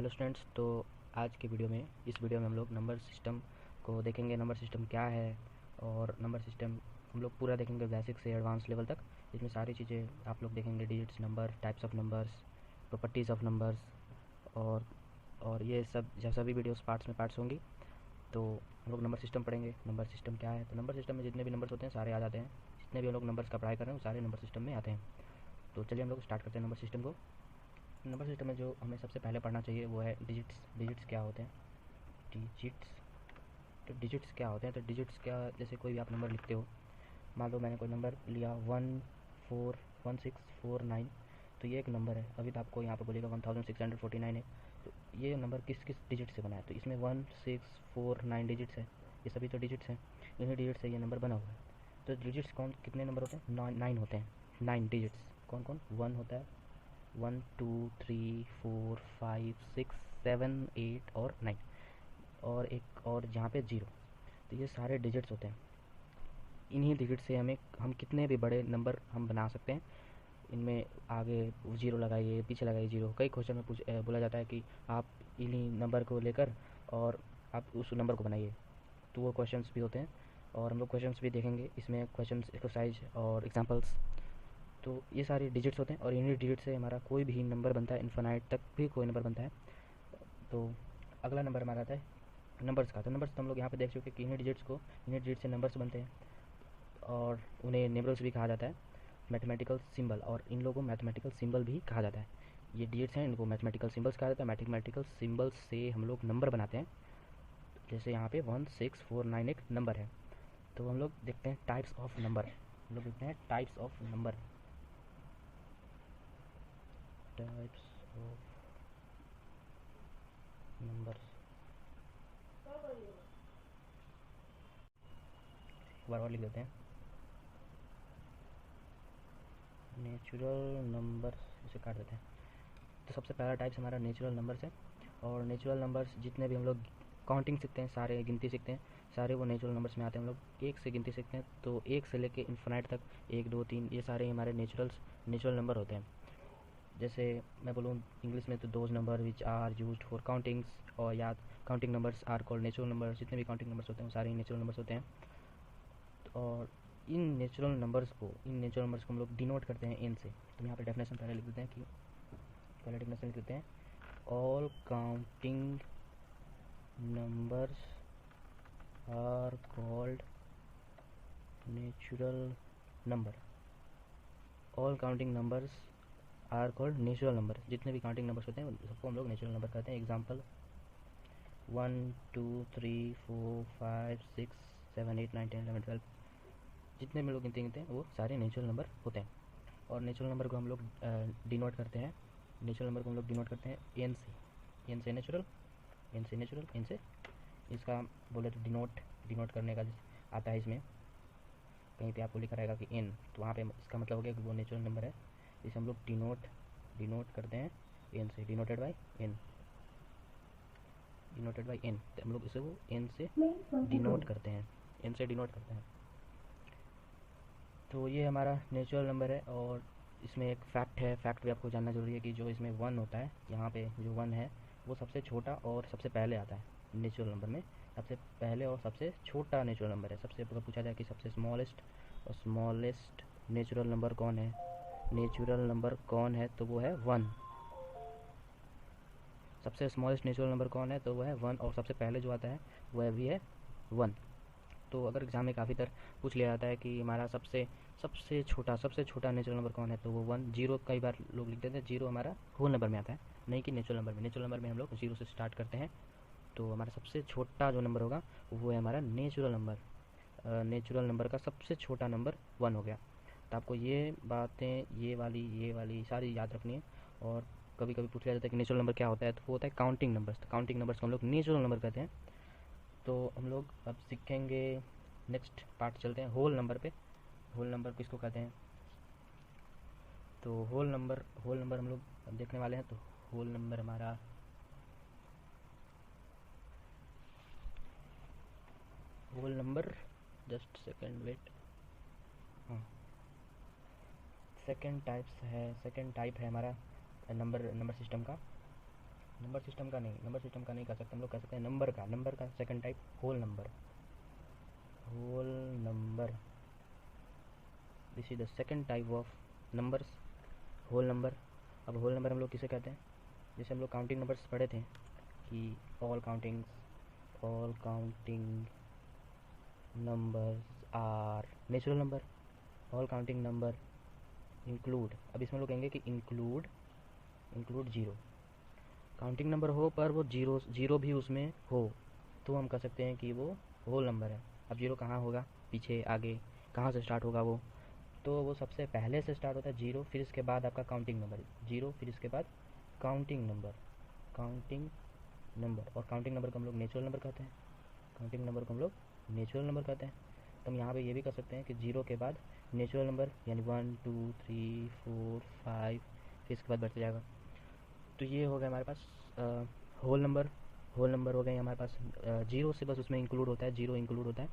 Hello students, तो आज की वीडियो में हम लोग नंबर सिस्टम को देखेंगे। नंबर सिस्टम क्या है और नंबर सिस्टम हम लोग पूरा देखेंगे बेसिक से एडवांस लेवल तक। इसमें सारी चीज़ें आप लोग देखेंगे, digits, number, types of numbers, properties of numbers और ये सब जैसा भी वीडियोस पार्ट्स में पार्ट्स होंगी। तो हम लोग नंबर सिस्टम पढ़ेंगे। नंबर सिस्टम क्या है, तो नंबर सिस्टम में जितने भी नंबर्स होते हैं सारे आ जाते हैं। जितने भी हम लोग नंबर्स का पढ़ाई कर रहे हैं वो सारे नंबर सिस्टम में आते हैं। तो चलिए हम लोग स्टार्ट करते हैं नंबर सिस्टम को। नंबर सिस्टम में जो हमें सबसे पहले पढ़ना चाहिए वो है डिजिट्स। डिजिट्स क्या होते हैं? डिजिट्स तो डिजिट्स क्या होते हैं? तो डिजिट्स क्या, जैसे कोई भी आप नंबर लिखते हो, मान लो मैंने कोई नंबर लिया 141649, तो ये एक नंबर है। अभी तो आपको यहाँ पे बोलेगा 1649 है, तो ये नंबर किस किस डिजिट से बना है? तो इसमें 1649 डिजिट्स है, ये सभी तो डिजिट्स हैं। इन्हीं डिजिट से ये नंबर बना हुआ है। तो डिजिट्स कौन कितने नंबर होते हैं? 9 होते हैं। 9 डिजिट्स कौन कौन? 1 होता है, 1 2 3 4 5 6 7 8 और 9, और एक और जहाँ पे 0। तो ये सारे डिजिट्स होते हैं। इन्हीं डिजिट से हम कितने भी बड़े नंबर हम बना सकते हैं। इनमें आगे 0 लगाइए, पीछे लगाइए 0। कई क्वेश्चन में बोला जाता है कि आप इन्हीं नंबर को लेकर और आप उस नंबर को बनाइए, तो वो क्वेश्चंस भी होते हैं। और हम लोग क्वेश्चंस भी देखेंगे इसमें, क्वेश्चंस, एक्सरसाइज और एग्जांपल्स। तो ये सारे डिजिट्स होते हैं और इन्हीं डिजिट से हमारा कोई भी नंबर बनता है, इन्फिनाइट तक भी कोई नंबर बनता है। तो अगला नंबर हमारा आता है नंबर्स का। तो नंबर्स तो हम लोग यहाँ पे देख चुके कि इन्हीं डिजिट से नंबर्स बनते हैं और उन्हें न्यूमरल्स भी कहा जाता है, मैथमेटिकल सिंबल, और इन लोगों को मैथमेटिकल सिंबल भी कहा जाता है। ये डिजिट्स हैं, इनको मैथमेटिकल सिंबल्स कहा जाता है। मैथमेटिकल सिंबल्स से हम लोग नंबर बनाते हैं। जैसे यहाँ पे 1649 एक नंबर है। तो हम लोग देखते हैं टाइप्स ऑफ नंबर। हम लोग देखते हैं types of number. Types of number एक बार और लिख देते हैं। नेचुरल नंबर इसे काट देते हैं। तो सबसे पहला टाइप्स हमारा नेचुरल नंबर्स है। और नेचुरल नंबर्स जितने भी हम लोग काउंटिंग सीखते हैं, सारे गिनती सीखते हैं, सारे वो नेचुरल नंबर्स में आते हैं। हम लोग एक से गिनती सीखते हैं, तो एक से लेके इन्फिनाइट तक, 1 2 3, ये सारे हमारे नेचुरल नंबर होते हैं। जैसे मैं बोलूँ इंग्लिश में, तो those number which are used for countings, और याद counting numbers are called natural numbers. जितने भी काउंटिंग नंबर्स होते हैं वो सारे ही नेचुरल नंबर्स होते हैं। और इन नेचुरल नंबर्स को हम लोग डिनोट करते हैं एन से। तो यहाँ पर डेफिनेशन पहले लिख देते हैं कि पहले डेफिनेशन लिख देते हैं, all counting numbers are called natural number. All counting numbers are called natural number. जितने भी काउंटिंग नंबर्स होते हैं सबको हम लोग नेचुरल नंबर कहते हैं। एग्जाम्पल 1 2 3 4 5 6 7 8 9 10 11 12, जितने भी लोग गिनते हैं वो सारे नेचुरल नंबर होते हैं। और नेचुरल नंबर को हम लोग डिनोट करते हैं, एन से। एन से नेचुरल, एन से। इसका बोले तो डिनोट करने का आता है इसमें। कहीं पे आपको लिखा रहेगा कि एन, तो वहाँ पे इसका मतलब हो गया कि वो नेचुरल नंबर है। इसे हम लोग डिनोट करते हैं एन से, डिनोटेड बाई एन। तो हम लोग इसे वो एन से डिनोट करते हैं। तो ये हमारा नेचुरल नंबर है। और इसमें एक फैक्ट भी आपको जानना जरूरी है कि जो इसमें 1 होता है, यहाँ पे जो 1 है वो सबसे छोटा और सबसे पहले आता है। नेचुरल नंबर में सबसे पहले और सबसे छोटा नेचुरल नंबर है। सबसे अगर पूछा जाए कि सबसे स्मॉलेस्ट नेचुरल नंबर कौन है, तो वो है 1। सबसे स्मॉलेस्ट नेचुरल नंबर कौन है, तो वो है 1। और सबसे पहले जो आता है वह भी है 1। तो अगर एग्जाम में काफ़ी बार पूछ लिया जाता है कि हमारा सबसे छोटा नेचुरल नंबर कौन है, तो वो 1। 0 कई बार लोग लिख देते हैं, 0 हमारा होल नंबर में आता है, नहीं कि नेचुरल नंबर में हम लोग 0 से स्टार्ट करते हैं। तो हमारा सबसे छोटा जो नंबर होगा वो है हमारा नेचुरल नंबर। नेचुरल नंबर का सबसे छोटा नंबर 1 हो गया। तो आपको ये बातें, ये वाली सारी याद रखनी है। और कभी कभी पूछ लिया जाता है कि नेचुरल नंबर क्या होता है, तो वो होता है काउंटिंग नंबर्स। तो काउंटिंग नंबर्स को हम लोग नेचुरल नंबर कहते हैं। तो हम लोग अब सीखेंगे, नेक्स्ट पार्ट चलते हैं होल नंबर पे। होल नंबर किसको कहते हैं? तो होल नंबर हम लोग देखने वाले हैं। तो होल नंबर हमारा जस्ट सेकेंड वेट, हाँ, सेकेंड टाइप है हमारा नंबर सिस्टम का। नंबर सिस्टम का नहीं, नंबर सिस्टम का नहीं कह सकते हम लोग, कह सकते हैं नंबर का second type whole number. Whole number, this is the second type of numbers, whole number. अब होल नंबर हम लोग किसे कहते हैं, जैसे हम लोग काउंटिंग नंबर्स पढ़े थे कि all counting numbers are natural number, all counting number include, अब इसमें लोग कहेंगे कि इंक्लूड जीरो। काउंटिंग नंबर हो पर वो जीरो भी उसमें हो तो हम कह सकते हैं कि वो होल नंबर है। अब जीरो कहाँ होगा, पीछे आगे कहाँ से स्टार्ट होगा वो, तो वो सबसे पहले से स्टार्ट होता है जीरो, फिर इसके बाद आपका काउंटिंग नंबर जीरो, फिर इसके बाद काउंटिंग नंबर और काउंटिंग नंबर को हम लोग नेचुरल नंबर कहते हैं। काउंटिंग नंबर को हम लोग नेचुरल नंबर कहते हैं। तो हम यहाँ पे ये भी कर सकते हैं कि जीरो के बाद नेचुरल नंबर यानी 1 2 3 4 5, फिर इसके बाद बढ़ते जाएगा। तो ये हो गया हमारे पास होल नंबर। होल नंबर हो गए हमारे पास, जीरो से बस उसमें इंक्लूड होता है, जीरो इंक्लूड होता है,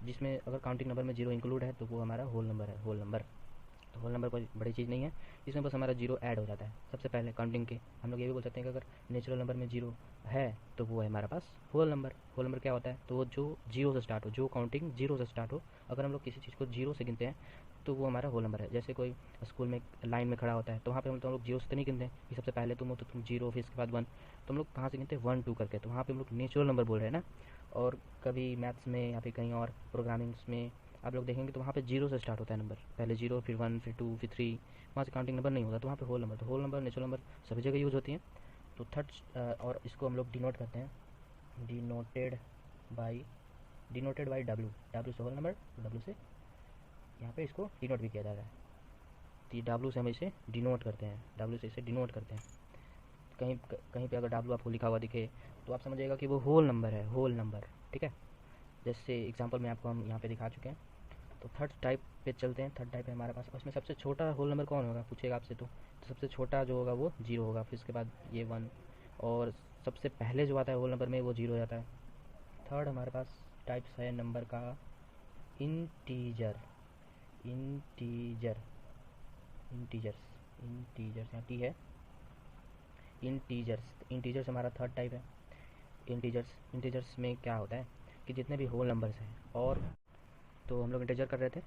जिसमें अगर काउंटिंग नंबर में जीरो इंक्लूड है तो वो हमारा होल नंबर है, होल नंबर। तो होल नंबर कोई बड़ी चीज़ नहीं है, इसमें बस हमारा जीरो ऐड हो जाता है सबसे पहले काउंटिंग के। हम लोग ये भी बोल सकते हैं कि अगर नेचुरल नंबर में जीरो है तो वो है हमारे पास होल नंबर। होल नंबर क्या होता है, तो वो जो जीरो से स्टार्ट हो, जो काउंटिंग जीरो से स्टार्ट हो, अगर हम लोग किसी चीज़ को जीरो से गिनते हैं तो वो हमारा होल नंबर है। जैसे कोई स्कूल में लाइन में खड़ा होता है तो वहाँ पे हम लोग जीरो से तो नहीं गिनते हैं कि सबसे पहले तुम हो तो तुम जीरो, फिर इसके बाद वन, तो हम लोग कहाँ से गिनते हैं 1 2 करके, तो वहाँ पे हम लोग नेचुरल नंबर बोल रहे हैं ना। और कभी मैथ्स में या फिर कहीं और प्रोग्रामिंग्स में आप लोग देखेंगे तो वहाँ पे जीरो से स्टार्ट होता है नंबर, पहले जीरो फिर वन फिर टू फिर थ्री, वहाँ से काउंटिंग नंबर नहीं होता, तो वहाँ पे होल नंबर। तो होल नंबर नेचुरल नंबर सभी जगह यूज़ होती हैं। तो थर्ड और इसको हम लोग डिनोट करते हैं, डिनोटेड बाई डब्ल्यू, डब्ल्यू से होल नंबर, डब्ल्यू से यहाँ पे इसको डिनोट भी किया जा रहा है, तो डब्ल्यू से हम इसे डिनोट करते हैं, डब्ल्यू से इसे डिनोट करते हैं। कहीं कहीं पे अगर डब्ल्यू आपको लिखा हुआ दिखे तो आप समझिएगा कि वो होल नंबर है, होल नंबर, ठीक है। जैसे एग्जांपल में आपको हम यहाँ पे दिखा चुके हैं। तो थर्ड टाइप पे चलते हैं। थर्ड टाइप है हमारे पास, उसमें सबसे छोटा होल नंबर कौन होगा पूछेगा आपसे, तो सबसे छोटा जो होगा वो जीरो होगा, फिर उसके बाद ये वन, और सबसे पहले जो आता है होल नंबर में वो जीरो हो जाता है। थर्ड हमारे पास टाइप्स है नंबर का इंटीजर, इंटीजर, इंटीजर्स यहाँ टी है, इंटीजर्स हमारा थर्ड टाइप है। इंटीजर्स में क्या होता है कि जितने भी होल नंबर्स हैं, और तो हम लोग इंटीजर कर रहे थे,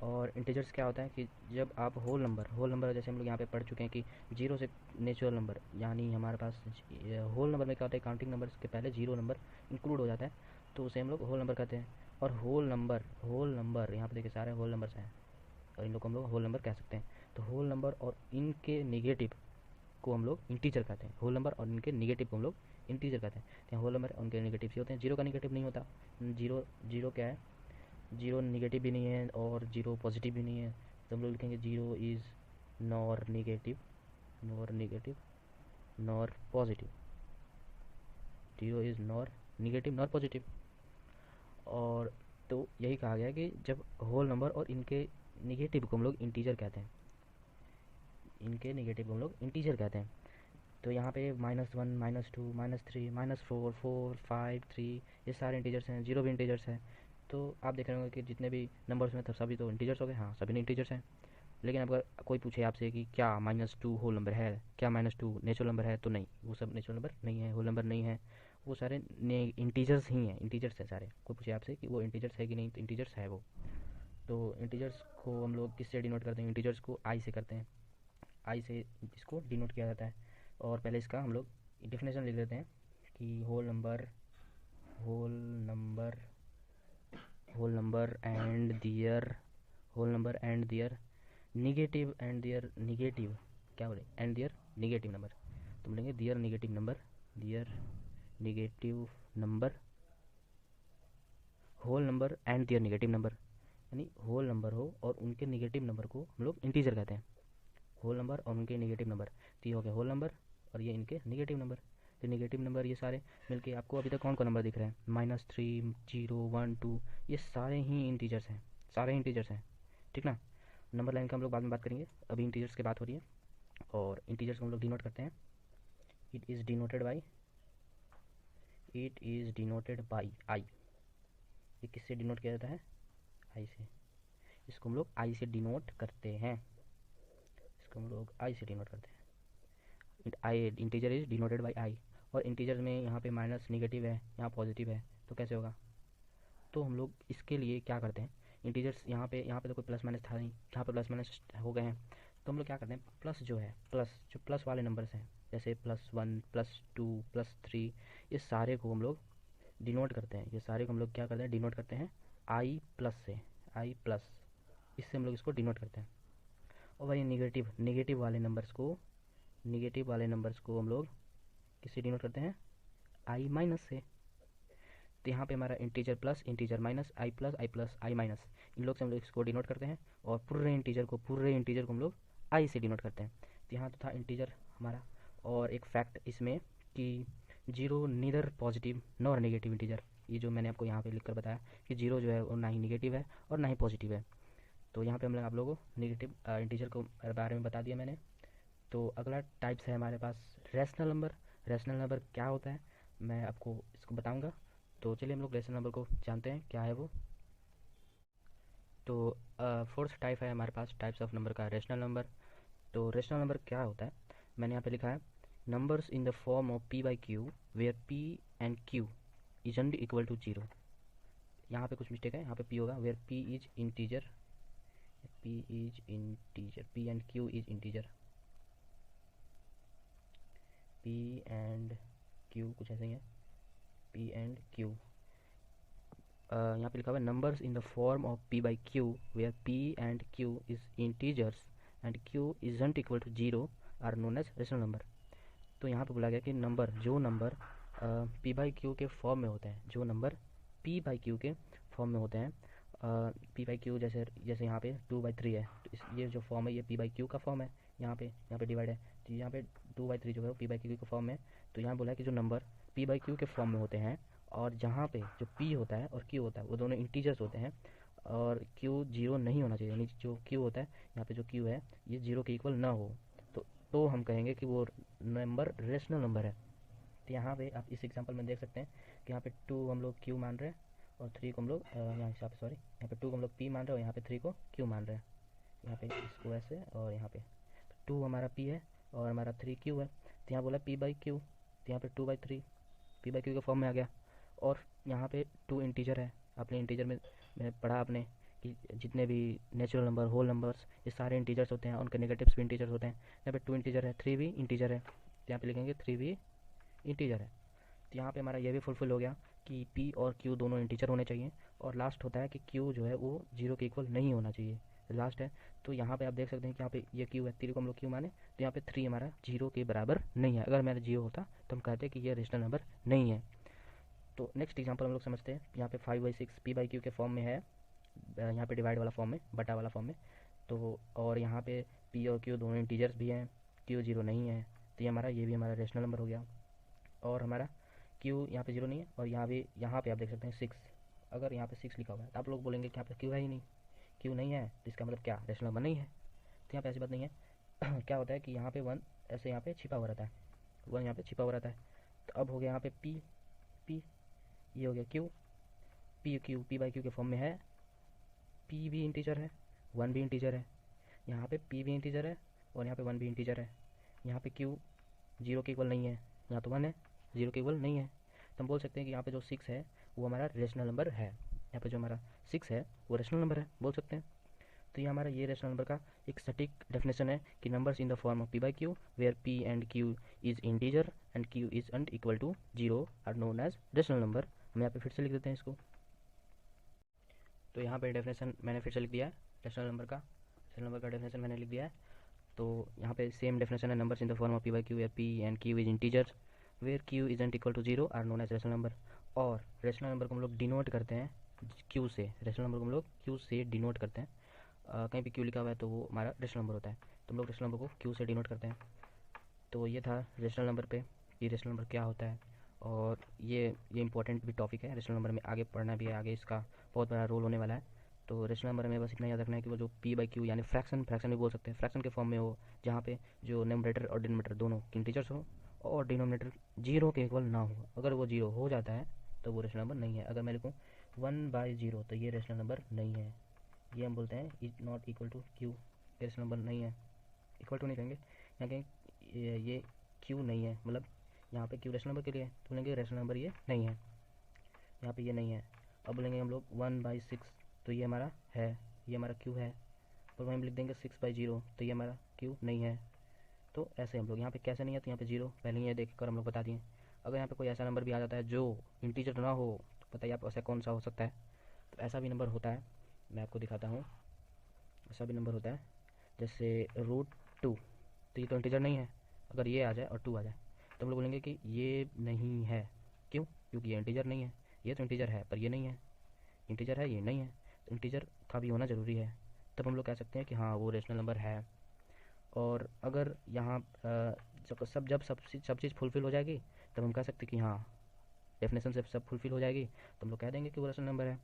और इंटीजर्स क्या होता है कि जब आप होल नंबर जैसे हम लोग यहाँ पे पढ़ चुके हैं कि जीरो से नेचुरल नंबर, यानी हमारे पास होल नंबर में क्या होता है, काउंटिंग नंबर के पहले जीरो नंबर इंक्लूड हो जाता है, तो उसे हम लोग होल नंबर कहते हैं। और होल नंबर यहाँ पे देखिए सारे होल नंबर्स हैं, और इन लोग को हम लोग होल नंबर कह सकते हैं। तो होल नंबर और इनके निगेटिव को हम लोग इंटीजर कहते हैं, होल नंबर और इनके निगेटिव को हम लोग इंटीजर कहते हैं। तो होल नंबर और उनके निगेटिव से होते हैं, जीरो का निगेटिव नहीं होता। जीरो जीरो क्या है, जीरो निगेटिव भी नहीं है और जीरो पॉजिटिव भी नहीं है, तो हम लोग लिखेंगे zero is nor negative, nor positive, zero is nor negative nor positive. और तो यही कहा गया कि जब होल नंबर और इनके निगेटिव को हम लोग इंटीजर कहते हैं, इनके निगेटिव को हम लोग इंटीजर कहते हैं। तो यहाँ पे -1 -2 -3 -4 4 5 3 ये सारे इंटीजर्स हैं, जीरो भी इंटीजर्स है। तो आप देख रहे होंगे कि जितने भी नंबर्स में तो सभी तो इंटीजर्स हो गए, हाँ सभी इंटीजर्स हैं। लेकिन अगर कोई पूछे आपसे कि क्या -2 होल नंबर है, क्या -2 नेचुरल नंबर है, तो नहीं, वो सब नेचुरल नंबर नहीं है, होल नंबर नहीं है, वो सारे इंटीजर्स ही हैं, इंटीजर्स हैं सारे। कोई पूछे आपसे कि वो इंटीजर्स है कि नहीं, तो इंटीजर्स है वो। तो इंटीजर्स को हम लोग किससे डिनोट करते हैं, इंटीजर्स को आई से करते हैं, आई से इसको डिनोट किया जाता है। और पहले इसका हम लोग डेफिनेशन लिख देते हैं कि whole number whole number and their negative क्या बोले, एंड दियर निगेटिव नंबर, तो बोलेंगे their negative number whole number and their negative number, यानी होल नंबर हो और उनके निगेटिव नंबर को हम लोग इंटीजर कहते हैं, होल नंबर और उनके निगेटिव नंबर। तो ये हो गया होल नंबर और ये इनके निगेटिव नंबर। तो निगेटिव नंबर ये सारे मिलके आपको अभी तक कौन कौन नंबर दिख रहे हैं, -3 0 1 2, ये सारे ही इंटीजर्स हैं, सारे इंटीजर्स हैं, ठीक ना। नंबर लाइन का हम लोग बाद में बात करेंगे, अभी इंटीजर्स की बात हो रही है। और इंटीजर्स को हम लोग डिनोट करते हैं, इट इज़ डिनोटेड बाई आई। ये किससे डिनोट किया जाता है, आई से। इसको हम लोग आई से डिनोट करते हैं, इसको हम लोग आई से डिनोट करते हैं। I integer is denoted by I. और इंटीजर में यहाँ पे माइनस नेगेटिव है, यहाँ पॉजिटिव है, तो कैसे होगा? तो हम लोग इसके लिए क्या करते हैं, इंटीजर्स यहाँ पे तो कोई प्लस माइनस था नहीं, यहाँ पे प्लस माइनस हो गए हैं, तो हम लोग क्या करते हैं, प्लस जो है, प्लस जो प्लस वाले नंबर्स हैं जैसे +1 +2 +3, ये सारे को हम लोग डिनोट करते हैं, ये सारे को हम लोग क्या करते हैं, डिनोट करते हैं आई प्लस से, आई प्लस, इससे हम लोग इसको डिनोट करते हैं। और वही नेगेटिव वाले नंबर्स को, नेगेटिव वाले नंबर्स को हम लोग किससे डिनोट करते हैं, आई माइनस से। तो यहाँ पे हमारा इंटीजर प्लस, इंटीजर माइनस, आई प्लस, आई प्लस, आई माइनस, इन लोग से हम लोग इसको डिनोट करते हैं। और पूरे इंटीजर को हम लोग आई से डिनोट करते हैं। तो यहाँ तो था इंटीजर हमारा। और एक फैक्ट इसमें कि zero neither positive nor negative integer, ये जो मैंने आपको यहाँ पे लिखकर बताया कि जीरो जो है वो ना ही नेगेटिव है और ना ही पॉजिटिव है। तो यहाँ पे हम लोग आप लोगों को नेगेटिव इंटीजर को बारे में बता दिया मैंने। तो अगला टाइप्स है हमारे पास रैशनल नंबर। रैशनल नंबर क्या होता है मैं आपको इसको बताऊंगा। तो चलिए हम लोग रैशनल नंबर को जानते हैं क्या है वो। तो फोर्थ टाइप है हमारे पास टाइप्स ऑफ नंबर का रैशनल नंबर। तो रैशनल नंबर क्या होता है, मैंने यहाँ पे लिखा है numbers in the form of p by q where p and q isn't equal to 0। यहाँ पे कुछ मिस्टेक है, यहाँ पे p होगा, where p is integer, p and q is integer, p and q कुछ ऐसे ही है, p एंड q। यहाँ पे लिखा हुआ है numbers in the form of p by q where p and q is integers and q isn't equal to 0 are known as rational number. तो यहाँ पे बोला गया कि नंबर जो नंबर p बाई क्यू के फॉर्म में होते हैं, जो नंबर p बाई क्यू के फॉर्म में होते हैं, p बाई क्यू जैसे जैसे यहाँ पे 2/3 है, तो ये जो फॉर्म है ये p बाई क्यू का फॉर्म है, यहाँ पे डिवाइड है, तो यहाँ पे 2/3 जो है वो p बाई क्यू के फॉर्म में। तो यहाँ बोला है कि जो नंबर p बाई क्यू के फॉर्म में होते हैं और जहाँ पे जो p होता है और q होता है वो दोनों इंटीजर्स होते हैं और q 0 नहीं होना चाहिए, यानी जो q होता है, यहाँ पे जो q है ये 0 के इक्वल ना हो, तो हम कहेंगे कि वो नंबर रेशनल नंबर है। तो यहाँ पे आप इस एग्जांपल में देख सकते हैं कि यहाँ पे 2 हम लोग q मान रहे हैं और 3 को हम लोग यहाँ हिसाब से, सॉरी, यहाँ पे 2 को हम लोग p मान रहे हैं और यहाँ पे 3 को q मान रहे हैं, यहाँ पे इसको ऐसे और यहाँ पे 2 हमारा p है और हमारा 3 q है। तो यहाँ बोला p बाई क्यू, तो यहाँ पे 2/3 p बाई क्यू के फॉर्म में आ गया। और यहाँ पे 2 इंटीजर है, अपने इंटीजर में पढ़ा आपने कि जितने भी नेचुरल नंबर, होल नंबर्स, ये सारे इंटीजर्स होते हैं, उनके नेगेटिव्स भी इंटीजर्स होते हैं। यहाँ पे 2 इंटीजर है, 3 भी इंटीजर है, तो यहाँ पे लिखेंगे 3 भी इंटीजर है। तो यहाँ पे हमारा ये भी फुलफिल हो गया कि p और q दोनों इंटीजर होने चाहिए। और लास्ट होता है कि q जो है वो 0 के इक्वल नहीं होना चाहिए, लास्ट है। तो यहाँ पे आप देख सकते हैं कि यहाँ पे ये q है, 3 को हम लोग q माने, तो यहाँ पे 3 हमारा 0 के बराबर नहीं है। अगर मेरा 0 होता तो हम कहते कि ये रेशनल नंबर नहीं है। तो नेक्स्ट एग्जांपल हम लोग समझते हैं। यहाँ पे 5/6 p बाई क्यू के फॉर्म में है, यहाँ पे डिवाइड वाला फॉर्म में, बटा वाला फॉर्म में। तो और यहाँ पे p और q दोनों इंटीजर्स भी हैं, q 0 नहीं है, तो ये भी हमारा रेशनल नंबर हो गया। और हमारा q यहाँ पे 0 नहीं है और यहाँ पे आप देख सकते हैं 6, अगर यहाँ पे 6 लिखा हुआ है तो आप लोग बोलेंगे कि यहाँ पे q है ही नहीं, q नहीं है तो इसका मतलब क्या, रेशनल नंबर नहीं है। तो यहाँ पे ऐसी बात नहीं है। क्या होता है कि यहाँ पे 1 ऐसे यहाँ पे छिपा हुआ रहता है, 1 यहाँ पे छिपा हुआ रहता है। तो अब हो गया यहाँ पे p, ये हो गया p बाई क्यू के फॉर्म में है, p भी इंटीजर है, 1 भी इंटीजर है, यहाँ पे p भी इंटीजर है और यहाँ पे 1 भी इंटीजर है। यहाँ पे q 0 के इक्वल नहीं है, यहाँ तो 1 है, 0 के इक्वल नहीं है। तो हम बोल सकते हैं कि यहाँ पे जो 6 है वो हमारा रेशनल नंबर है, यहाँ पे जो हमारा 6 है वो रेशनल नंबर है, बोल सकते हैं। तो ये हमारा ये रेशनल नंबर का एक सटीक डेफिनेशन है कि numbers in the form of p by q where p and q is integer and q is not equal to 0 are known as rational number. हम यहाँ पे फिर से लिख देते हैं इसको। तो यहाँ पे डेफिनेशन मैंने फिर से लिख दिया है रेशनल नंबर का, रेशनल नंबर का डेफिनेशन मैंने लिख दिया है। तो यहाँ पे सेम डेफिनेशन है, numbers in the form of p by q where p and q is integer where q isn't equal to 0 are known as rational number. और रेशनल नंबर को हम लोग डिनोट करते हैं q से, रेशनल नंबर को हम लोग q से डिनोट करते हैं। कहीं पे q लिखा हुआ है तो वो हमारा रेशनल नंबर होता है, तो हम लोग रेशनल नंबर को q से डिनोट करते हैं। तो ये था रेशनल नंबर पे, ये रेशनल नंबर क्या होता है। और ये इंपॉर्टेंट भी टॉपिक है, रेशनल नंबर में आगे पढ़ना भी है, आगे इसका बहुत बड़ा रोल होने वाला है। तो रेशनल नंबर में बस इतना याद रखना है कि वो जो p बाई क्यू यानी फ्रैक्शन भी बोल सकते हैं, फ्रैक्शन के फॉर्म में हो, जहाँ पे जो न्यूमरेटर और डिनोमिनेटर दोनों इंटीजर्स हो और डिनोमिनेटर 0 के इक्वल ना हो। अगर वो 0 हो जाता है तो वो रेशनल नंबर नहीं है। अगर मैं लिखूँ 1/0 तो ये रेशनल नंबर नहीं है, ये हम बोलते हैं is not equal to q, rational number नहीं है। इक्वल टू नहीं कहेंगे, यहाँ कहेंगे ये q नहीं है, मतलब यहाँ पे क्यू रैशनल नंबर के लिए है, तो बोलेंगे रैशनल नंबर ये नहीं है, यहाँ पे ये नहीं है। अब बोलेंगे हम लोग 1/6, तो ये हमारा है, ये हमारा क्यू है। और वहीं हम लिख देंगे 6/0, तो ये हमारा क्यू नहीं है। तो ऐसे हम लोग यहाँ पे कैसे नहीं है, तो यहाँ पे 0 पहले ही ये देख कर हम लोग बता दिए। अगर यहाँ पे कोई ऐसा नंबर भी आ जाता है जो इंटीजर ना हो, तो बताइए आप ऐसा कौन सा हो सकता है। तो ऐसा भी नंबर होता है, मैं आपको दिखाता हूँ। ऐसा भी नंबर होता है जैसे √2, तो ये तो इंटीजर नहीं है। अगर ये आ जाए और 2 आ जाए, तो हम लोग बोलेंगे कि ये नहीं है। क्यों? क्योंकि ये इंटीजर नहीं है। ये तो इंटीजर है पर ये नहीं है, इंटीजर है ये नहीं है, तो इंटीजर का भी होना ज़रूरी है। तब हम लोग कह सकते हैं कि हाँ वो रेशनल नंबर है। और अगर यहाँ सब चीज़ फुलफिल हो जाएगी, तब हम कह सकते हैं कि हाँ डेफिनेशन से सब फुलफिल हो जाएगी, तो हम लोग कह देंगे कि वो रेशनल नंबर है।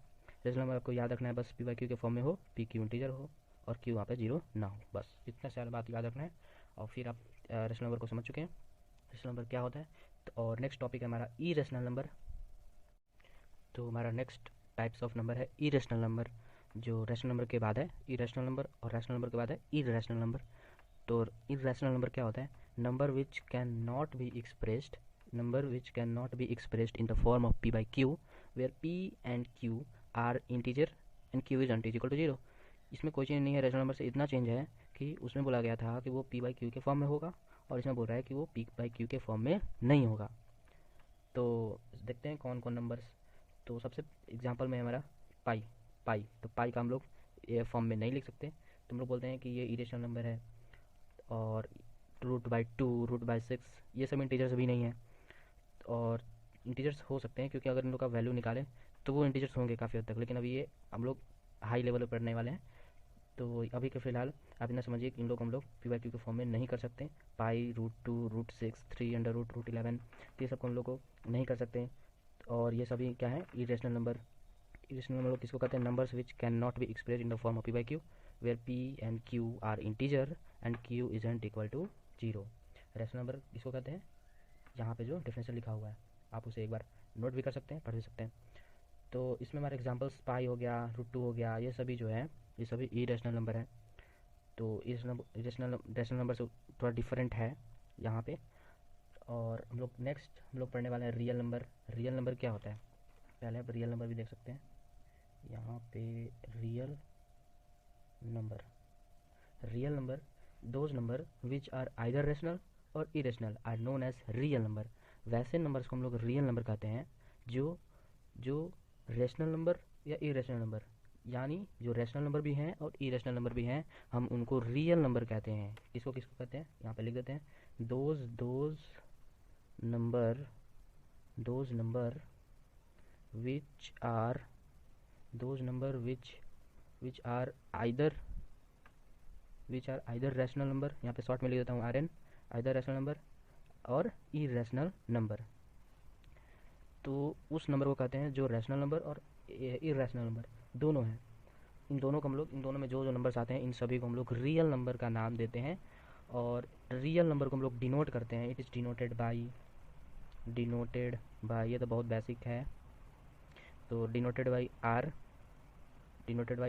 रेशनल नंबर आपको याद रखना है बस, p/q के फॉर्म में हो, p q इंटीजर हो और q वहाँ पे 0 ना हो, बस इतना सारा बात याद रखना है। और फिर आप रेशनल नंबर को समझ चुके हैं रेशनल नंबर क्या होता है। तो और नेक्स्ट टॉपिक है हमारा ई रेशनल नंबर। तो हमारा नेक्स्ट टाइप्स ऑफ नंबर है ई रेशनल नंबर, जो रैशनल नंबर के बाद है ई रैशनल नंबर, और रैशनल नंबर के बाद है इरैशनल नंबर। तो इरैशनल नंबर क्या होता है? Number which can not be expressed, number which can not be expressed in the form of p/q, where p and q are integer and q is not equal to 0। इसमें कोई change नहीं है, rational number से इतना change है कि उसमें बोला गया था कि वो p/q के फॉर्म में होगा, और इसमें बोल रहा है कि वो p/q के फॉर्म में नहीं होगा। तो देखते हैं कौन कौन नंबर्स। तो सबसे एग्जांपल में हमारा पाई। तो पाई का हम लोग ये फॉर्म में नहीं लिख सकते, तो हम लोग बोलते हैं कि ये इरेशनल नंबर है। और √2, √6 ये सब इंटीजर्स भी नहीं है। और इंटीजर्स हो सकते हैं क्योंकि अगर इन लोग का वैल्यू निकालें तो वो इंटीजर्स होंगे काफ़ी हद तक, लेकिन अभी ये हम लोग हाई लेवल पर पढ़ने वाले हैं। तो अभी के फ़िलहाल आप इतना समझिए कि इन लोग हम लोग p/q के फॉर्म में नहीं कर सकते। पाई, √2, √6, 3√√11, ये सब को हम लोग को नहीं कर सकते। और ये सभी क्या है? Irrational number. इरेशनल नंबर किसको कहते हैं? Numbers which can not be express in the form of p/q, where p and q are integer and q isn't equal to 0। Rational number किसको कहते हैं? यहाँ पे जो डेफिनेशन लिखा हुआ है आप उसे एक बार नोट भी कर सकते हैं, पढ़ भी सकते हैं। तो इसमें हमारे एग्जांपल्स पाई हो गया, √2 हो गया, ये सभी जो है ये सभी इरेशनल नंबर है। तो रैशनल नंबर से थोड़ा डिफरेंट है यहाँ पे। और हम लोग पढ़ने वाले हैं रियल नंबर। रियल नंबर क्या होता है? पहले आप रियल नंबर भी देख सकते हैं यहाँ पे। Real number those number which are either rational और irrational are known as real number. वैसे नंबर्स को हम लोग रियल नंबर कहते हैं जो जो रेशनल नंबर या इरेशनल नंबर, यानी जो रेशनल नंबर भी हैं और इरेशनल नंबर भी हैं, हम उनको रियल नंबर कहते हैं। इसको किसको कहते हैं? यहाँ पे लिख देते हैं, those number which are which are either rational number, यहाँ पे शॉर्ट में लिख देता हूँ RN, आइदर रैशनल नंबर और इरेशनल नंबर। तो उस नंबर को कहते हैं जो रैशनल नंबर और इरेशनल नंबर दोनों हैं। इन दोनों में जो नंबर्स आते हैं, इन सभी को हम लोग रियल नंबर का नाम देते हैं। और रियल नंबर को हम लोग डिनोट करते हैं, इट इज़ डिनोटेड बाई, ये तो बहुत बेसिक है। तो डिनोटेड बाई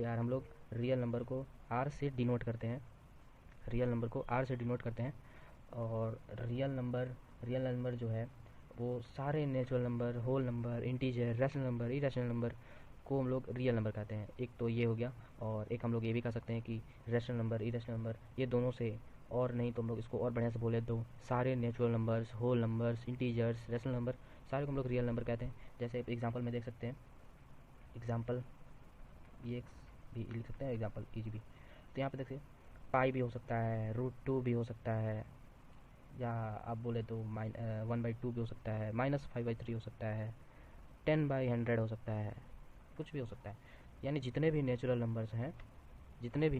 आर हम लोग रियल नंबर को आर से डिनोट करते हैं, और रियल नंबर जो है वो सारे natural number, whole number, integer, rational number, irrational number को हम लोग रियल नंबर कहते हैं। एक तो ये हो गया, और एक हम लोग ये भी कह सकते हैं कि रैशनल नंबर, इरेशनल नंबर, ये दोनों से, और नहीं तो हम लोग इसको और बढ़िया से बोले तो सारे natural numbers, whole numbers, integers, rational number, सारे को हम लोग रियल नंबर कहते हैं। जैसे एग्जांपल में देख सकते हैं, एग्जांपल ये भी लिख सकते हैं, एग्जांपल ईजी भी। तो यहाँ पे देखिए पाई भी हो सकता है, √2 भी हो सकता है, या आप बोले तो 1/2 भी हो सकता है, -5/3 हो सकता है, 10/100 हो सकता है, कुछ भी हो सकता है। यानी जितने भी नेचुरल नंबर्स हैं, कुछ भी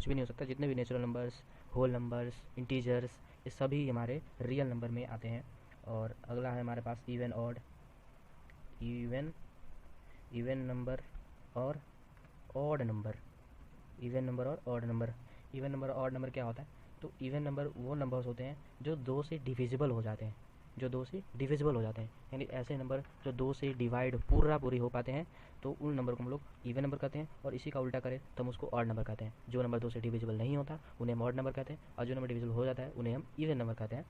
नहीं हो सकता, जितने भी natural numbers, whole numbers, integers, ये सभी हमारे रियल नंबर में आते हैं। और अगला है हमारे पास इवन नंबर और ऑड नंबर। इवन नंबर और ऑड नंबर क्या होता है? तो इवन नंबर वो नंबर्स होते हैं जो 2 से डिविजिबल हो जाते हैं, यानी ऐसे नंबर जो 2 से डिवाइड पूरी हो पाते हैं, तो उन नंबर को हम लोग इवन नंबर कहते हैं। और इसी का उल्टा करें तो हम उसको ऑड नंबर कहते हैं। जो नंबर 2 से डिविजिबल नहीं होता उन्हें हम ऑड नंबर कहते हैं, और जो नंबर डिविजिबल हो जाता है उन्हें हम इवन नंबर कहते हैं।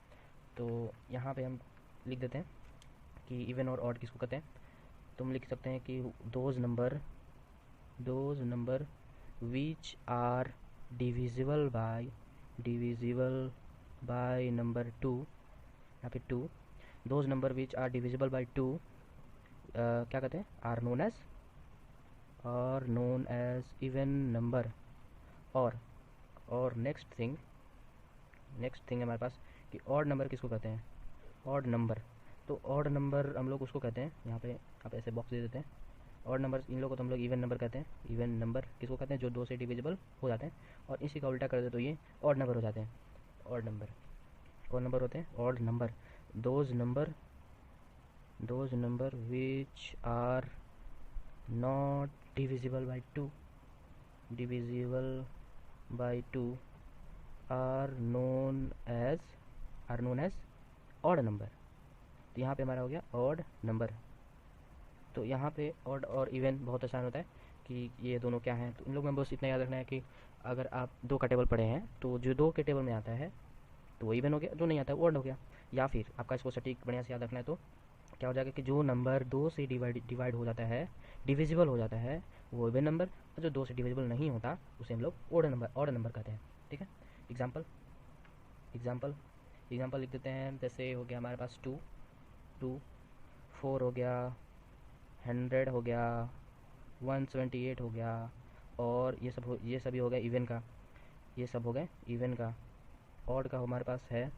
तो यहाँ पे हम लिख देते हैं कि इवन और ऑड किसको कहते हैं। तुम लिख सकते हैं कि those number which are divisible by number 2, यहाँ पे 2, those number which are divisible by 2 क्या कहते हैं, are known as even number. और नेक्स्ट थिंग है हमारे पास कि ऑड नंबर किसको कहते हैं, ऑड नंबर। तो ऑड नंबर हम लोग उसको कहते हैं, यहाँ पे आप ऐसे बॉक्स दे देते हैं, ऑड नंबर इन लोगों को तो हम लोग इवन नंबर कहते हैं। इवन नंबर किसको कहते हैं, जो 2 से डिविजिबल हो जाते हैं। और इसी का उल्टा कर दे तो ये ऑड नंबर हो जाते हैं। ऑड नंबर कौन नंबर होते हैं, odd number. Those number which are not divisible by 2 are known as odd number. तो यहाँ पे हमारा हो गया ऑड नंबर। तो यहाँ पे ऑड और इवन बहुत आसान होता है कि ये दोनों क्या हैं। तो इन लोग में बस इतना याद रखना है कि अगर आप 2 का टेबल पढ़े हैं तो जो 2 के टेबल में आता है तो वो इवन हो गया, जो नहीं आता है वो ऑड हो गया। या फिर आपका इसको सटीक बढ़िया से याद रखना है तो क्या हो जाएगा कि जो नंबर 2 से डिवाइड हो जाता है, डिविजिबल हो जाता है, वो इवन नंबर। और जो 2 से डिविजिबल नहीं होता उसे हम लोग ऑड नंबर कहते हैं। ठीक है, एग्जाम्पल लिख देते हैं। जैसे हो गया हमारे पास 2, 4 हो गया, 100 हो गया, 178 हो गया। और ये सभी हो गया इवन का, ये सब हो गए इवन का। ऑड का हमारे पास है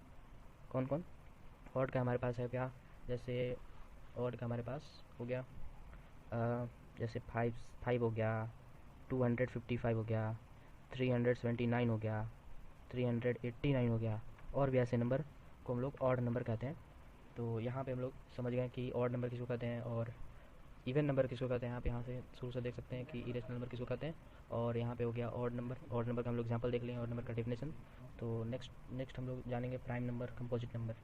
कौन, ऑड का हमारे पास है क्या, जैसे ऑड का हमारे पास हो गया जैसे 5 हो गया, 255 हो गया, 379 हो गया, 389 हो गया। और भी ऐसे नंबर को हम लोग ऑड नंबर कहते हैं। तो यहाँ पे हम लोग समझ गए कि ऑड नंबर किसको कहते हैं और इवन नंबर किसको कहते हैं। आप यहाँ से शुरू से देख सकते हैं कि इरेशनल नंबर किसको कहते हैं। और यहाँ पे हो गया ऑड नंबर का हम लोग एग्जांपल देख लें, ऑड नंबर का डेफिनेशन। तो नेक्स्ट हम लोग जानेंगे प्राइम नंबर, कंपोजिट नंबर।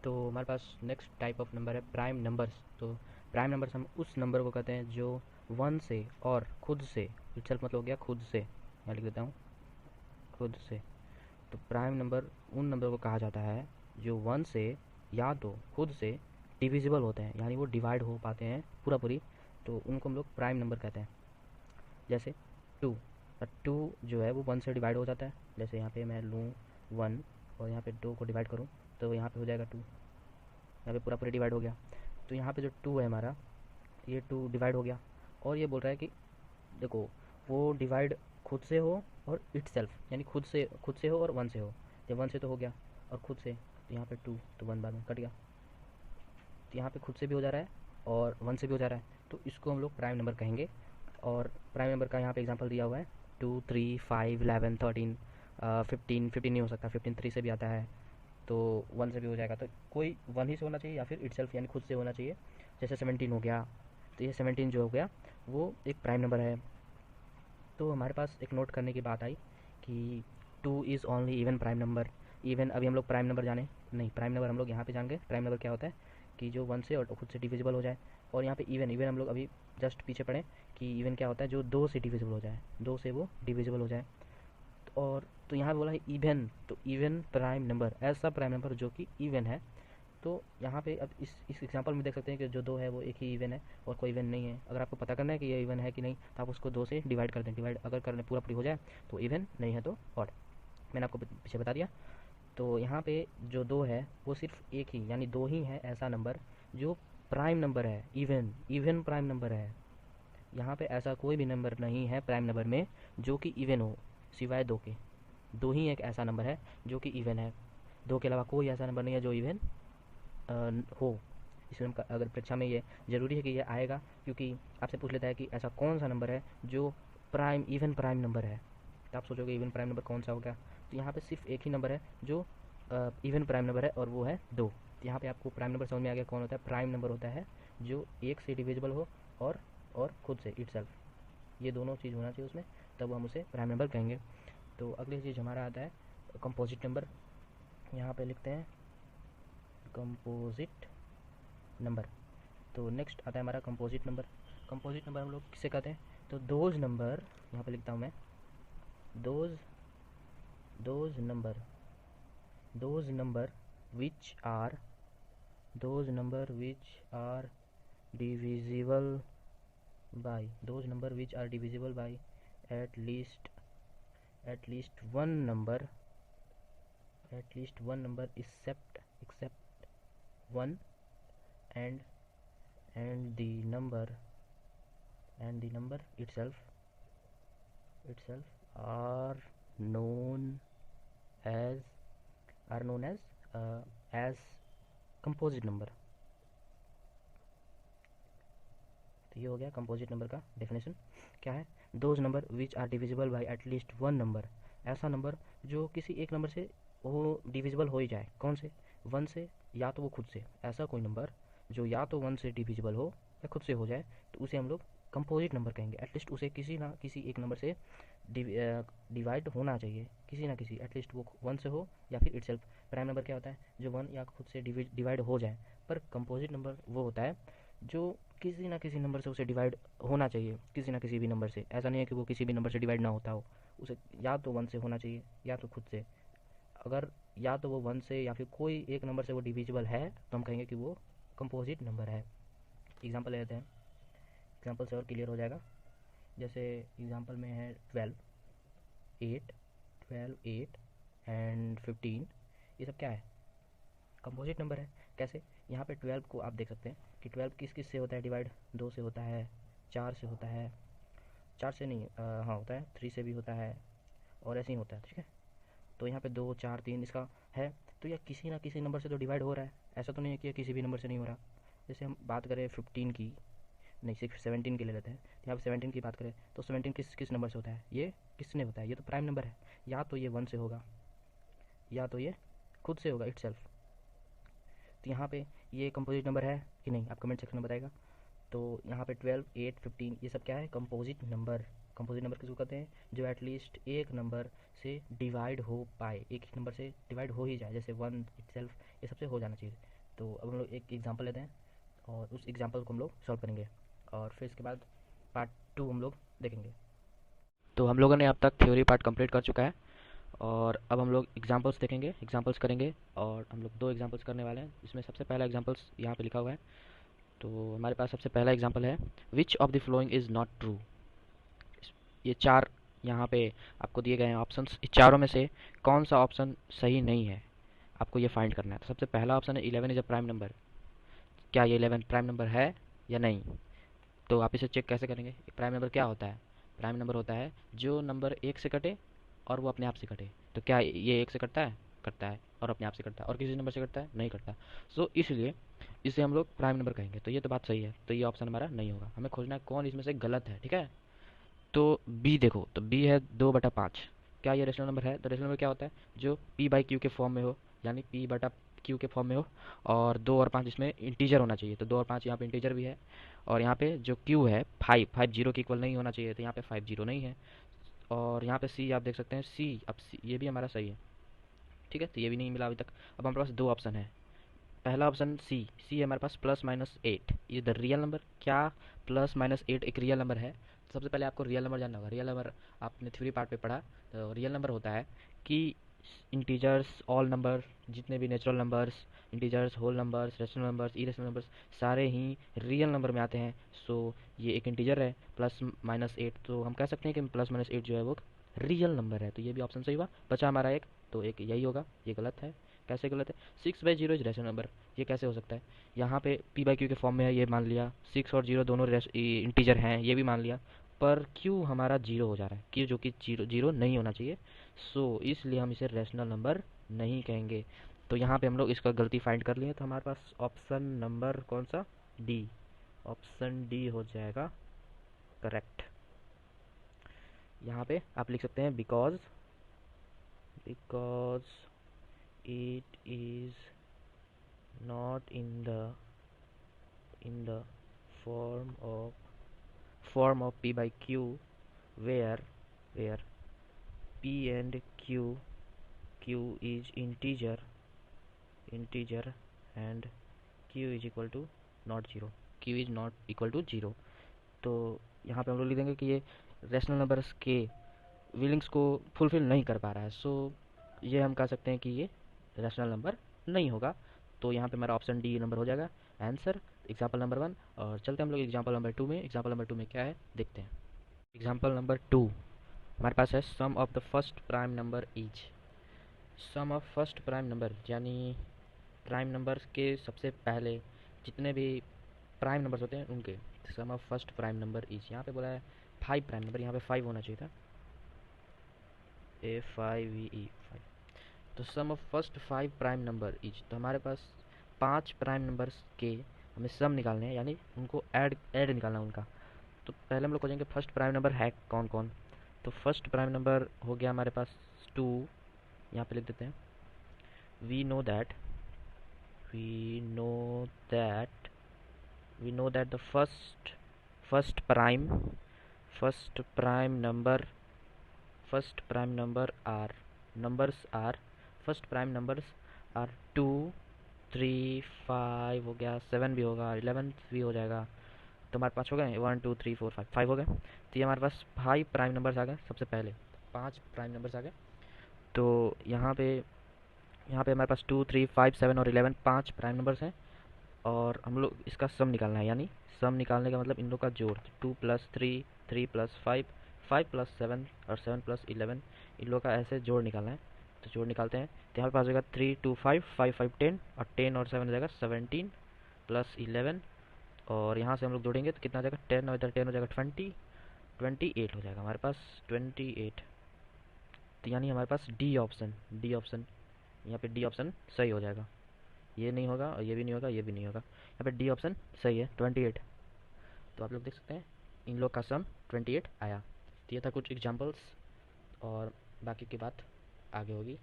तो हमारे पास नेक्स्ट टाइप ऑफ नंबर है प्राइम नंबर्स। तो प्राइम नंबर्स हम उस नंबर को कहते हैं जो 1 से और खुद से, इटसेल्फ मतलब हो गया खुद से, यहाँ लिख देता हूँ खुद से। तो प्राइम नंबर उन नंबर को कहा जाता है जो 1 से या तो खुद से डिविजिबल होते हैं, यानी वो डिवाइड हो पाते हैं पूरी, तो उनको हम लोग प्राइम नंबर कहते हैं। जैसे 2 जो है वो 1 से डिवाइड हो जाता है। जैसे यहाँ पे मैं लूँ 1 और यहाँ पे 2 को डिवाइड करूँ तो यहाँ पे हो जाएगा 2, यहाँ पे पूरा डिवाइड हो गया। तो यहाँ पे जो 2 है हमारा, ये 2 डिवाइड हो गया। और ये बोल रहा है कि देखो वो डिवाइड खुद से हो और इटसेल्फ, यानी खुद से हो और 1 से हो। जब 1 से तो हो गया और खुद से, तो यहाँ पे 2, तो 1 बाद में कट गया। तो यहाँ पे खुद से भी हो जा रहा है और 1 से भी हो जा रहा है, तो इसको हम लोग प्राइम नंबर कहेंगे। और प्राइम नंबर का यहाँ पे एग्जांपल दिया हुआ है 2, 3, 5, 11, 13, 15 नहीं हो सकता, 15 3 से भी आता है, तो 1 से भी हो जाएगा। तो कोई 1 ही से होना चाहिए या फिर इटसेल्फ यानी खुद से होना चाहिए। जैसे 17 हो गया, तो ये 17 जो हो गया वो एक प्राइम नंबर है। तो हमारे पास एक नोट करने की बात आई कि 2 is only even prime number. Even अभी हम लोग प्राइम नंबर जाने नहीं, प्राइम नंबर हम लोग यहाँ पे जाएंगे। प्राइम नंबर क्या होता है कि जो 1 से और खुद से डिविजिबल हो जाए। और यहाँ पे इवन हम लोग अभी जस्ट पीछे पढ़ें कि इवन क्या होता है, जो 2 से डिविजिबल हो जाए, 2 से वो डिविजिबल हो जाए। और तो यहाँ बोला है इवन, तो इवन प्राइम नंबर, ऐसा प्राइम नंबर जो कि इवन है। तो यहाँ पे अब इस एग्जांपल में देख सकते हैं कि जो 2 है वो एक ही इवन है और कोई इवन नहीं है। अगर आपको पता करना है कि ये इवन है कि नहीं, तो आप उसको 2 से डिवाइड कर दें। डिवाइड अगर करने पूरा हो जाए तो इवन, नहीं है तो ऑड। मैंने आपको पीछे बता दिया। तो यहाँ पे जो 2 है वो सिर्फ एक ही, यानी 2 ही है ऐसा नंबर जो प्राइम नंबर है, इवन प्राइम नंबर है। यहाँ पे ऐसा कोई भी नंबर नहीं है प्राइम नंबर में जो कि इवन हो, सिवाय 2 के। 2 ही एक ऐसा नंबर है जो कि इवन है, 2 के अलावा कोई ऐसा नंबर नहीं है जो इवन हो। इसलिए अगर परीक्षा में ये ज़रूरी है कि ये आएगा, क्योंकि आपसे पूछ लेता है कि ऐसा कौन सा नंबर है जो इवन प्राइम नंबर है। तो आप सोचोगे इवन प्राइम नंबर कौन सा होगा, तो यहाँ पे सिर्फ एक ही नंबर है जो इवन प्राइम नंबर है और वो है 2। तो यहाँ पे आपको प्राइम नंबर समझ में आ गया कौन होता है। प्राइम नंबर होता है जो 1 से डिविजिबल हो और खुद से इटसेल्फ, ये दोनों चीज़ होना चाहिए उसमें, तब हम उसे प्राइम नंबर कहेंगे। तो अगली चीज़ हमारा आता है कंपोजिट नंबर। यहाँ पे लिखते हैं कंपोजिट नंबर। तो नेक्स्ट आता है हमारा कंपोजिट नंबर। कंपोजिट नंबर हम लोग किसे कहते हैं, तो दोज नंबर, यहाँ पे लिखता हूँ मैं those number which are those number which are divisible by at least one number except one, and and the number itself are known as are known as composite number. तो ये हो गया composite number का definition. क्या है? Those number which are divisible by at least one number, ऐसा number जो किसी एक नंबर से वो डिविजिबल हो ही जाए। कौन से? वन से, या तो वो खुद से। ऐसा कोई नंबर जो या तो वन से डिविजिबल हो या खुद से हो जाए तो उसे हम लोग कंपोजिट नंबर कहेंगे। एटलीस्ट उसे किसी ना किसी एक नंबर से डिवाइड होना चाहिए, किसी ना किसी, एटलीस्ट वो वन से हो या फिर इटसेल्फ। प्राइम नंबर क्या होता है? जो वन या खुद से डिवाइड हो जाए। पर कंपोजिट नंबर वो होता है जो किसी ना किसी नंबर से उसे डिवाइड होना चाहिए, किसी ना किसी भी नंबर से। ऐसा नहीं है कि वो किसी भी नंबर से डिवाइड ना होता हो, उसे या तो वन से होना चाहिए या तो खुद से। अगर या तो वो वन से या फिर कोई एक नंबर से वो डिविजिबल है तो हम कहेंगे कि वो कंपोजिट नंबर है। एग्जांपल ले लेते हैं, एग्जांपल से और क्लियर हो जाएगा। जैसे एग्जांपल में है 12, 8 एंड 15। ये सब क्या है? कंपोजिट नंबर है। कैसे? यहाँ पे 12 को आप देख सकते हैं कि 12 किस किस से होता है डिवाइड? 2 से होता है, 4 से होता है, 4 से नहीं, हाँ होता है, 3 से भी होता है, और ऐसे ही होता है। ठीक है, तो यहाँ पे 2, 4, 3 इसका है। तो यह किसी ना किसी नंबर से तो डिवाइड हो रहा है, ऐसा तो नहीं है कि यह किसी भी नंबर से नहीं हो रहा। जैसे हम बात करें 15 की, नहीं सिर्फ 17 की ले लेते हैं। तो यहाँ पे 17 की बात करें तो 17 किस किस नंबर से होता है? ये किसने होता है? ये तो प्राइम नंबर है। या तो ये वन से होगा या तो ये खुद से होगा इटसेल्फ। तो यहाँ पे ये कंपोजिट नंबर है कि नहीं, आप कमेंट सेक्शन में बताएगा। तो यहाँ पे 12, 8, 15 ये सब क्या है? Composite number. कंपोजिट नंबर किसको कहते हैं? जो एटलीस्ट एक नंबर से डिवाइड हो पाए, एक ही नंबर से डिवाइड हो ही जाए, जैसे वन इटसेल्फ, ये सबसे हो जाना चाहिए। तो अब हम लोग एक एग्जांपल लेते हैं और उस एग्जांपल को हम लोग सॉल्व करेंगे, और फिर इसके बाद पार्ट 2 हम लोग देखेंगे। तो हम लोगों ने अब तक थ्योरी पार्ट कंप्लीट कर चुका है, और अब हम लोग एग्जांपल्स देखेंगे, एग्जांपल्स करेंगे। और हम लोग 2 एग्जांपल्स करने वाले हैं। इसमें सबसे पहला एग्जांपल्स यहाँ पे लिखा हुआ है। तो हमारे पास सबसे पहला एग्जांपल है, which of the following is not true. ये 4 यहाँ पे आपको दिए गए हैं ऑप्शंस। इस चारों में से कौन सा ऑप्शन सही नहीं है, आपको ये फाइंड करना है। तो सबसे पहला ऑप्शन है 11 इज़ अ प्राइम नंबर। क्या ये 11 प्राइम नंबर है या नहीं? तो आप इसे चेक कैसे करेंगे? प्राइम नंबर क्या होता है? प्राइम नंबर होता है जो नंबर एक से कटे और वो अपने आप से कटे। तो क्या ये एक से कटता है? कटता है। और अपने आप से कटता है। और किसी नंबर से कटता है? नहीं कटता। सो इसलिए इसे हम लोग प्राइम नंबर कहेंगे। तो ये तो बात सही है, तो ये ऑप्शन हमारा नहीं होगा। हमें खोजना है कौन इसमें से गलत है। ठीक है, तो बी देखो, तो बी है 2/5। क्या ये रेशनल नंबर है? तो रेशनल नंबर क्या होता है? जो पी बाई क्यू के फॉर्म में हो, यानी पी बटा क्यू के फॉर्म में हो, और 2 और 5 इसमें इंटीजर होना चाहिए। तो 2 और 5 यहाँ पे इंटीजर भी है। और यहाँ पे जो क्यू है 5 जीरो के इक्वल नहीं होना चाहिए, तो यहाँ पे 5 जीरो नहीं है। और यहाँ पे सी आप देख सकते हैं, सी अब सी ये भी हमारा सही है। ठीक है, तो ये भी नहीं मिला अभी तक। अब हमारे पास 2 ऑप्शन है। पहला ऑप्शन सी, सी है हमारे पास +-8। ये द रियल नंबर। क्या +-8 एक रियल नंबर है? सबसे पहले आपको रियल नंबर जानना होगा। रियल नंबर आपने थ्योरी पार्ट पे पढ़ा। तो रियल नंबर होता है कि इंटीजर्स, ऑल नंबर, जितने भी natural numbers, integers, whole numbers, rational numbers, irrational numbers, सारे ही रियल नंबर में आते हैं। सो ये एक इंटीजर है +-8, तो हम कह सकते हैं कि +-8 जो है वो रियल नंबर है। तो ये भी ऑप्शन सही हुआ। बचा हमारा एक, तो एक यही होगा। ये गलत है। कैसे गलत है? 6/0 इज रेशनल नंबर। ये कैसे हो सकता है? यहाँ पे पी बाई क्यू के फॉर्म में है, ये मान लिया। 6 और 0 दोनों इंटीजर हैं, ये भी मान लिया। पर क्यू हमारा 0 हो जा रहा है, क्यू जो कि 0 नहीं होना चाहिए। सो इसलिए हम इसे रेशनल नंबर नहीं कहेंगे। तो यहाँ पे हम लोग इसका गलती फाइंड कर लिए। तो हमारे पास ऑप्शन नंबर कौन सा? डी। ऑप्शन डी हो जाएगा करेक्ट। यहाँ पे आप लिख सकते हैं because it is not in the form of p by q, where p and q is integer and q is equal to not 0, q is not equal to 0। तो यहाँ पे हम लोग लिख देंगे कि ये रेशनल नंबर्स के विलिंग्स को फुलफिल नहीं कर पा रहा है। सो ये हम कह सकते हैं कि ये रेशनल नंबर नहीं होगा। तो यहाँ पे हमारा ऑप्शन डी नंबर हो जाएगा आंसर, एग्जाम्पल नंबर 1। और चलते हैं हम लोग एग्जाम्पल नंबर 2 में। एग्जाम्पल नंबर 2 में क्या है देखते हैं। एग्जाम्पल नंबर 2 हमारे पास है sum of the first prime number is. Sum of first prime number यानी प्राइम नंबर्स के सबसे पहले जितने भी प्राइम नंबर्स होते हैं उनके sum of first prime number is. यहाँ पे बोला है 5 प्राइम नंबर, यहाँ पे 5 होना चाहिए था, A5VE 5। तो sum of first 5 prime number is, तो हमारे पास 5 प्राइम नंबर्स के हमें सम निकालने हैं, यानी उनको ऐड निकालना है उनका। तो पहले हम लोग खोजेंगे फर्स्ट प्राइम नंबर है कौन कौन। तो फर्स्ट प्राइम नंबर हो गया हमारे पास 2, यहाँ पे लिख देते हैं। We know that we know that we know that the first prime number first prime number are numbers are first prime numbers are 2 3 5 हो गया, 7 भी होगा, 11 भी हो जाएगा। तो हमारे पास हो गए 1 2 3 4 5, 5 हो गए। तो ये हमारे पास 5 प्राइम नंबर्स आ गए सबसे पहले, 5 प्राइम नंबर्स आ गए। तो यहाँ पे हमारे पास 2 3 5 7 और 11 5 प्राइम नंबर्स हैं, और हम लोग इसका सम निकालना है। यानी सम निकालने का मतलब इन लोग का जोड़, 2 प्लस 3 3 प्लस 5 5 प्लस 7 और 7 प्लस 11, इन लोग का ऐसे जोड़ निकालना है। तो जोड़ निकालते हैं। तो यहाँ पे पास हो जाएगा 3 2 5 5 5 10 और 10 और 7 हो जाएगा 17 प्लस 11, और यहाँ से हम लोग जोड़ेंगे तो कितना हो जाएगा 10 और इधर 10 हो जाएगा 28 हो जाएगा हमारे पास 28। तो यानी हमारे पास डी ऑप्शन यहाँ पे डी ऑप्शन सही हो जाएगा। ये नहीं होगा और ये भी नहीं होगा, ये भी नहीं होगा, यहाँ पे डी ऑप्शन सही है 28। तो आप लोग देख सकते हैं इन लोग का सम 28 आया। तो ये था कुछ एग्जांपल्स, और बाकी की बात आगे होगी।